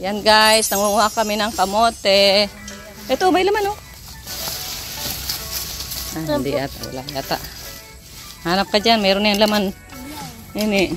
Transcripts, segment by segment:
Yan guys, nangunguha kami ng kamote. Ito, may laman oh. Hindi yata, wala yata. Hanap ka dyan, mayroon na yung laman. Ini.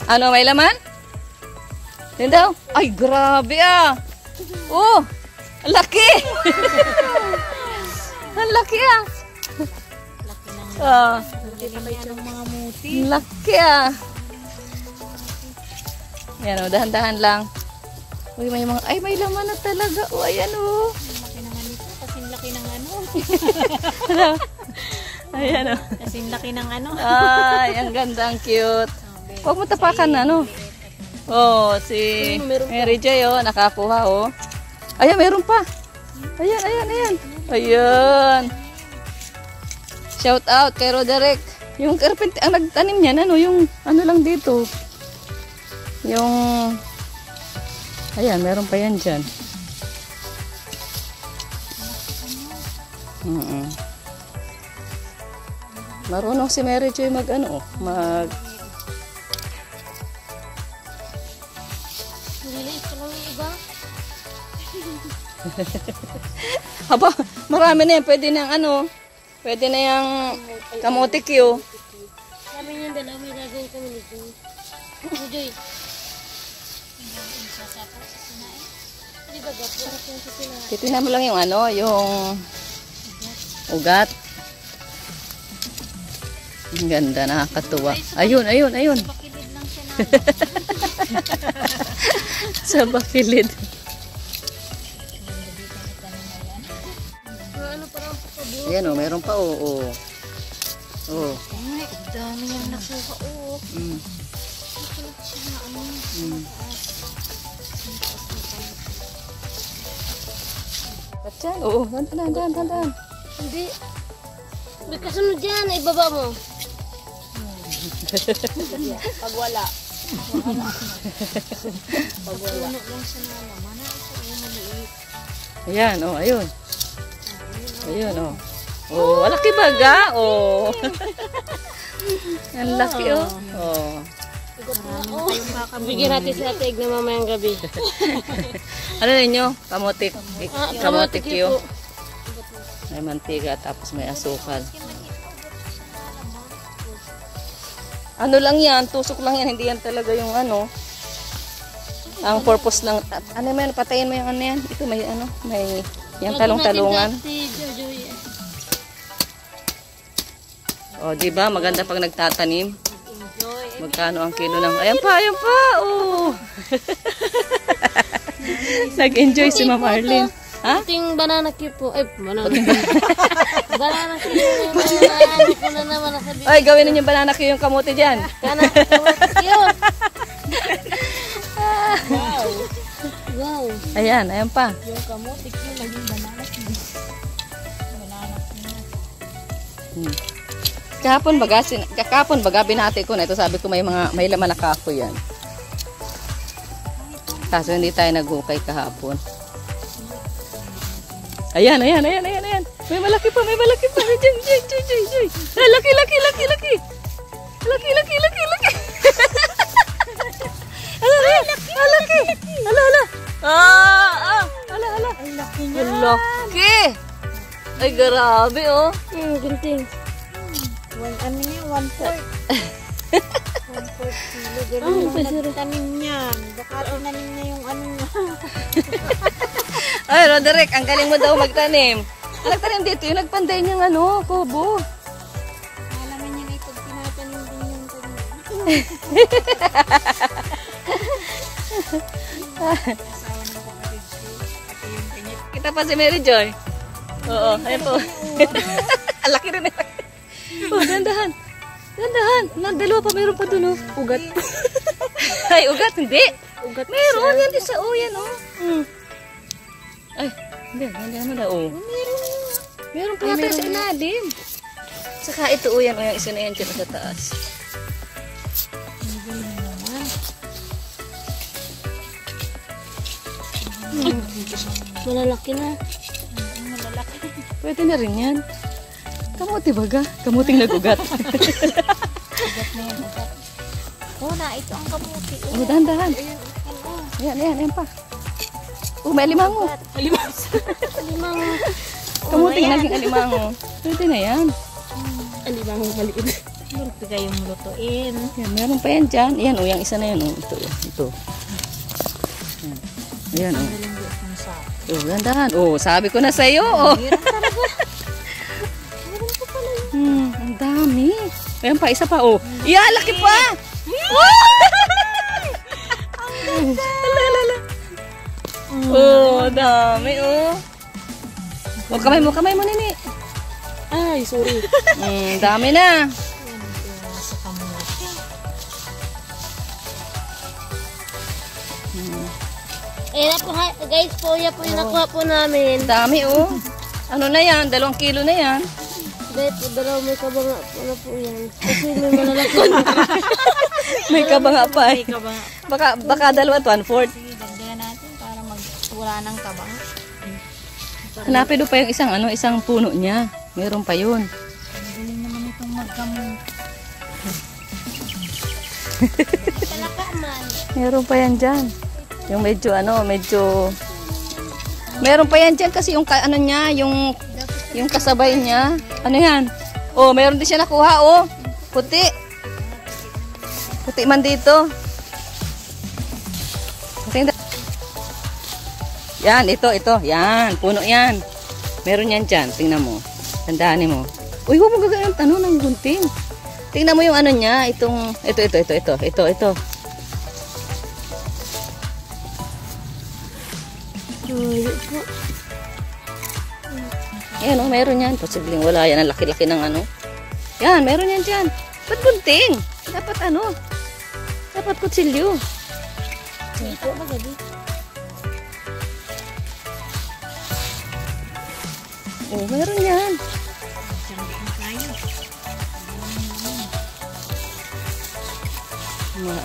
Ano, may laman? Yan daw. Ay, grabe ah. Oh, ang laki. Ang laki ah. Laki ah. Yan o, dahan-dahan lang. Uy, may mga, ay may laman na talaga. O, ayan o. Laki naman ito, kasing laki ng ano. Ayan o. Kasing laki ng ano. Ay, ang ganda, ang cute. Huwag mo tapakan na, ano. Oh, si Mary Joy o, nakakuha o. Ayan, meron pa. Ayan, ayan, ayan. Ayan. Shout out kay Roderick. Yung carpenter, ang nagtanim niyan, ano, yung ano lang dito. Yung, ayan, meron pa yan dyan. Marunong si Mary Joy mag, ano, mag... Niliit ko lang yung iba. Haba, marami na yan. Pwede na yung, ano, pwede na yung kamote Q. Sabi niya dalawa, may gagawin kami nito. Joy. Titignan mo lang yung ano, yung ugat. Ang ganda, nakakatuwa. Ayun, ayun, ayun. Sa bakilid. Ayan o, meron pa o. Oh. Ay, dami niyang nakuha o. Nakulit siya na ano. Ba't yan? Oo, dandan. Hindi. May kasunod dyan, ibaba mo. Pag wala. Pag wala. Lang siya na naman. Ayan, oh, ayun. Ayun, oh. Oh, laki baga, oh. Ang laki, oh. Oh. Bigyan natin si Ate Ig na mamayang gabi. Ano ninyo? Kamote. Kamote Q. po. May mantiga, tapos may asukal. Ano lang yan, tusok lang yan, hindi yan talaga yung ano. Ang purpose lang, ano mo yan, patayin mo yung ano yan. Ito may ano, may yung talong-talungan. O, diba? Maganda pag nagtatanim. Magkano ang kilo ng... Ayan pa, ayan pa! Oh. Nag-enjoy si Ma'am Arlene. Ha? Ito yung banana cue po. Ay, banana cue. Banana cue. Ano ko na naman nasabi. Ay, gawin ninyo banana cue yung kamote dyan. Banana cue. Wow. Wow. Ayan, ayan pa. Yung kamote cue naging banana cue. Banana cue. Kahapon baga binati ko na ito, sabi ko may laman na kahoy yan. Kaso hindi tayo naghukay kahapon. Ayan. May malaki pa. Joy. Ah, laki. Laki. Ala. Ala. Ang laki niya. Ang laki. Ay, grabe, oh. Ginting. Ano niya? 1/4. 1/4 kilo. Ganun yung tanim niyan. Baka tinanim niya yung ano niya. Ay, Roderick, ang galing mo daw magtanim. Nagtanim dito yung nagpanday niyang ano, kubo. Alaman niya na ipag tinatanim din yung tanim. Kita pa si Mary Joy. Oo, ayun po. Ang laki rin. Oh, dandahan. Dalawa pa, mayroon pa dun, oh. Ugat. Ay, ugat, hindi. Ugat meron, yan isa, oh, yan, oh. Ay, hindi mo na, oh. Meron pa yata sa ilalim. Saka ito, oh, yan, oh, yung isa na yan dyan sa taas. Malalaki na. Pwede na rin yan. Kamote baga? Kamuting nagugat. Ugat na yan, ugat. Oh, na ito ang kamuti. Oh, dahan-dahan. Ayan pa. Oh, may alimango. Alimango. Kamuting naging alimango. Pwede na yan. Alimango maliit. Multi kayong lutuin. Yan, meron pa yan dyan. Ayan, oh, yung isa na yun. Oh. Ito. Ayan, oh. Oh, dahan-dahan. Oh, sabi ko na sa'yo. Oh. Ang dami. Ayan pa, isa pa. Oh. Yeah, laki pa. Ang ganda. Oh, dami. Oh. Oh, kamay mo, Nini. Ay, sorry. Dami na. Na po guys po, yan po yung nakuha po namin. Dami, oh. Ano na yan? 2 kilo na yan. Dahil po, may kabanga po na po yan. Kasi may malalaki. May kabanga pa eh. May kabanga. Baka 2 1/4. Sige, dagdagan natin para wala ng kabanga. Hanapin do pa yung isang puno niya. Meron pa yun. Galing naman itong magkamot. Palaka man. Meron pa yan dyan. Yung medyo meron pa yan dyan kasi yung niya, yung kasabay niya. Ano yan? Oh, meron din siya nakuha, oh. Puti. Puti man dito. Yan, ito. Yan, puno yan. Meron yan dyan. Tingnan mo. Tandaanin mo. Uy, huwag mo gagawin ng gunting. Tingnan mo yung niya. Ito. Ayan, oh, meron yan. Posibleng wala yan. Ang laki-laki ng Yan, meron yan dyan. Ba't gunting? Dapat dapat kutsilyo. Ito ba gabi? Oh, meron yan.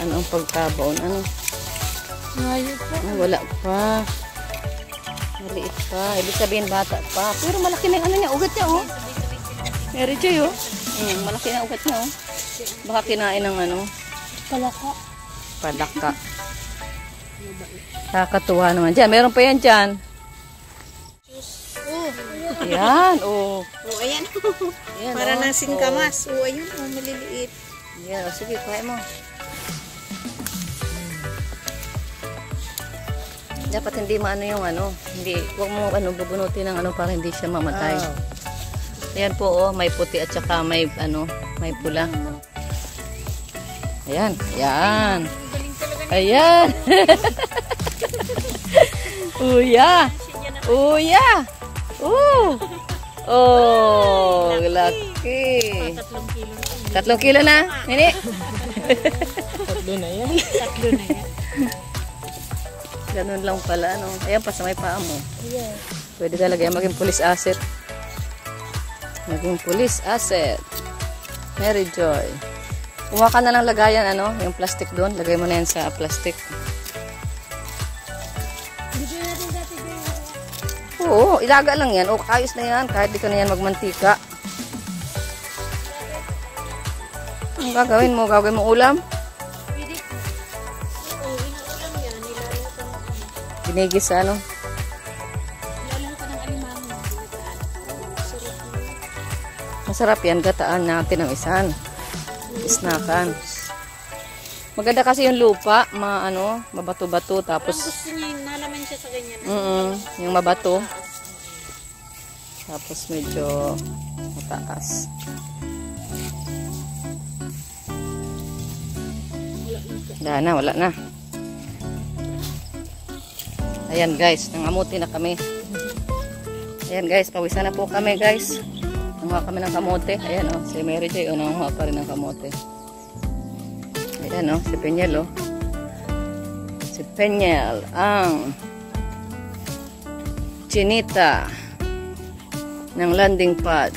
Ang pagkabaon, Ngayon po. Wala pa. Maliit pa. Ibig sabihin bata pa. Pero malaki na yung niya. Ugat niya, oh. Mary Joy, oh. Malaki na ugat niya, oh. Baka kinain ng Palaka. Kakatuwa naman. Diyan, meron pa yan dyan. Yan, oh. Oh, ayan. Ayan, para oh. nang singkamas. Oh, ayun, oh, maliliit. Yan, sige, kaya mo. Dapat hindi yung hindi, huwag mo bubunutin ng para hindi siya mamatay. Ayan po, oh, may puti at saka may may pula. Ayan, yan. Ayan. Uya. Oh, laki. 3 kilo na, Nini. 3 na yan. 3 na yan. Ganun lang pala, Ayan pa sa may paa mo. Yeah. Pwede talaga yan maging police asset. Mary Joy. Kumuha ka na lang lagayan, yung plastic doon. Lagay mo na yan sa plastic. Oo, ilaga lang yan. O, ayos na yan. Kahit di ka na yan magmantika. Ang gagawin mo? Gagawin mo ulam? Binigis sa Masarap yan. Gataan natin ang isan. Isnakan. Maganda kasi yung lupa. Mabato-bato. Tapos gusto niya yung nalaman siya sa ganyan. Yung mabato. Tapos medyo mataas. Wala na. Ayan guys, nangamuti na kami. Ayan guys, pawisan na po kami guys. Nanguha kami ng kamote. Ayan si Mary Joy, nanguha pa rin ng kamote. Ayan si Peñel, Si Peñel, ang chinita ng landing pad.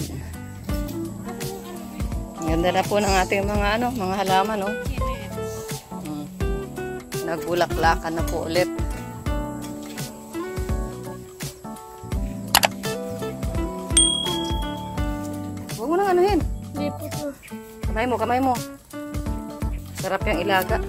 Ang ganda na po ng ating mga halaman, Nagbulaklakan na po ulit. Huwag mo nang anuhin. Hindi po to. Kamay mo. Sarap yung ilaga.